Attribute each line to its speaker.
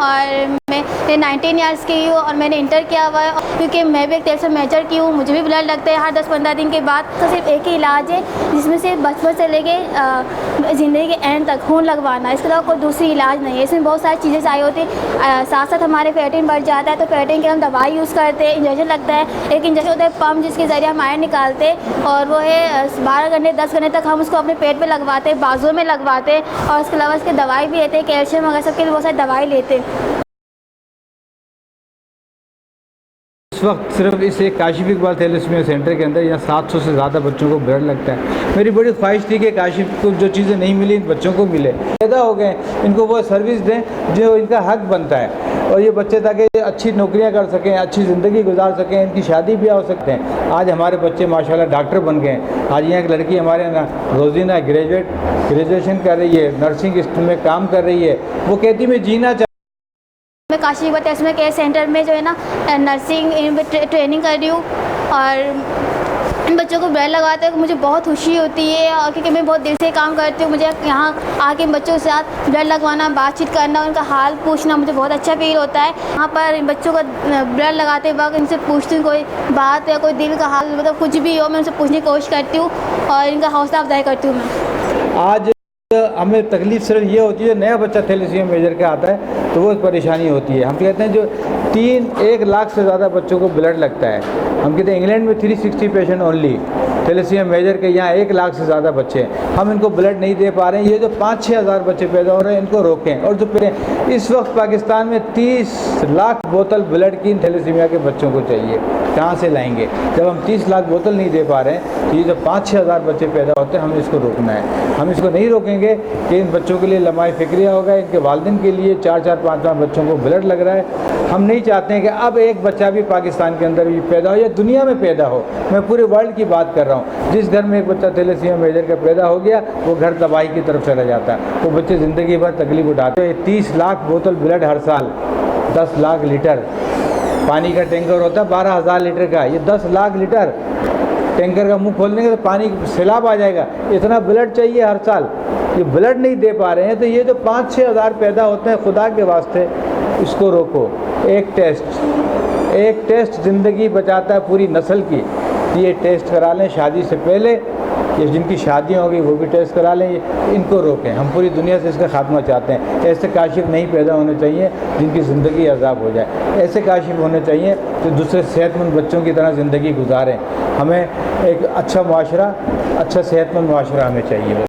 Speaker 1: और मैं 19 ईयर्स की हूँ और मैंने इंटर किया हुआ है। क्योंकि मैं भी एक थैलेसीमिया मेजर की हूँ, मुझे भी ब्लड लगता है हर 10-15 दिन के बाद। तो सिर्फ एक ही इलाज है जिसमें से बचपन से लेके ज़िंदगी के एंड तक खून लगवाना, इसके अलावा कोई दूसरी इलाज नहीं है। इसमें बहुत सारी चीज़ें चाहिए होती है, साथ साथ हमारे फेटिन बढ़ जाता है तो फेटिन के हम दवाई यूज़ करते हैं, इंजेक्शन लगता है। एक इंजेक्शन होता है पम्प जिसके ज़रिए हम आयरन निकालते हैं और वो है 12 घंटे 10 घंटे तक हम उसको अपने पेट पे लगवाते हैं, बाजुओं में लगवाते हैं। और इसके अलावा इसकी दवाई भी लेते हैं, कैल्शियम वगैरह सबके लिए बहुत सारी दवाई लेते हैं।
Speaker 2: इस वक्त सिर्फ इस एक काशिफ इकबाल थैलेसीमिया सेंटर के अंदर यहाँ 700 से ज़्यादा बच्चों को ब्लड लगता है। मेरी बड़ी ख्वाहिश थी कि काशिफ को जो चीज़ें नहीं मिली इन बच्चों को मिले। पैदा हो गए, इनको वो सर्विस दें जो इनका हक बनता है और ये बच्चे ताकि अच्छी नौकरियां कर सकें, अच्छी ज़िंदगी गुजार सकें, इनकी शादी भी हो सकते हैं। आज हमारे बच्चे माशाल्लाह डॉक्टर बन गए हैं। आज यहाँ एक लड़की हमारे यहाँ रोजीना ग्रेजुएशन कर रही है, नर्सिंग में काम कर रही है। वो कहती मैं जीना
Speaker 1: मैं Kashif Iqbal thalassaemia care centre में जो है ना नर्सिंग ट्रेनिंग कर रही हूँ और इन बच्चों को ब्लड लगाते हैं मुझे बहुत खुशी होती है। और क्योंकि मैं बहुत देर से काम करती हूँ, मुझे यहाँ आके इन बच्चों के साथ ब्लड लगवाना, बातचीत करना, उनका हाल पूछना मुझे बहुत अच्छा फील होता है। यहाँ पर इन बच्चों का ब्लड लगाते वक्त इनसे पूछती हूँ कोई बात या कोई दिल का हाल, मतलब कुछ भी हो मैं उनसे पूछने की कोशिश करती हूँ और इनका हौसला अफजाई करती हूँ मैं।
Speaker 2: आज हमें तकलीफ़ सिर्फ ये होती है नया बच्चा थैलेसीमिया मेजर का आता है तो वो परेशानी होती है। हम कहते हैं जो 1 लाख से ज़्यादा बच्चों को ब्लड लगता है। हम कहते हैं इंग्लैंड में 360 पेशेंट ओनली थैलेसीमिया मेजर के, यहाँ 1 लाख से ज़्यादा बच्चे हैं। हम इनको ब्लड नहीं दे पा रहे हैं। ये जो 5-6 हज़ार बच्चे पैदा हो रहे हैं इनको रोकें। और जो इस वक्त पाकिस्तान में 30 लाख बोतल ब्लड की थैलेसीमिया के बच्चों को चाहिए, कहाँ से लाएंगे? जब हम 30 लाख बोतल नहीं दे पा रहे हैं तो ये जो 5-6 हज़ार बच्चे पैदा होते हैं हमें इसको रोकना है। हम इसको नहीं रोकेंगे कि इन बच्चों के लिए लम्हाई फिक्रिया होगा, इनके वालिदैन के लिए 4-4, 5-5 बच्चों को ब्लड लग रहा है। हम नहीं चाहते हैं कि अब एक बच्चा भी पाकिस्तान के अंदर भी पैदा हो या दुनिया में पैदा हो। मैं पूरे वर्ल्ड की बात कर रहा हूँ। जिस घर में एक बच्चा थैलेसीमिया मेजर का पैदा हो गया वो घर तबाही की तरफ चला जाता है। वो बच्चे ज़िंदगी भर तकलीफ उठाते हैं। 30 लाख बोतल ब्लड हर साल, 10 लाख लीटर पानी का टैंकर होता है 12,000 लीटर का, ये 10 लाख लीटर टैंकर का मुंह खोलने के तो पानी सैलाब आ जाएगा। इतना ब्लड चाहिए हर साल, ये ब्लड नहीं दे पा रहे हैं। तो ये जो 5-6 हज़ार पैदा होते हैं, खुदा के वास्ते इसको रोको। एक टेस्ट ज़िंदगी बचाता है पूरी नस्ल की। ये टेस्ट करा लें शादी से पहले, ये जिनकी शादियाँ होगी वो भी टेस्ट करा लें, इनको रोकें। हम पूरी दुनिया से इसका खात्मा चाहते हैं। ऐसे काशिफ नहीं पैदा होने चाहिए जिनकी ज़िंदगी अजाब हो जाए। ऐसे काशिफ होने चाहिए जो दूसरे सेहतमंद बच्चों की तरह ज़िंदगी गुजारें। हमें एक अच्छा मुआशरा, अच्छा सेहतमंद मुआशरा हमें चाहिए।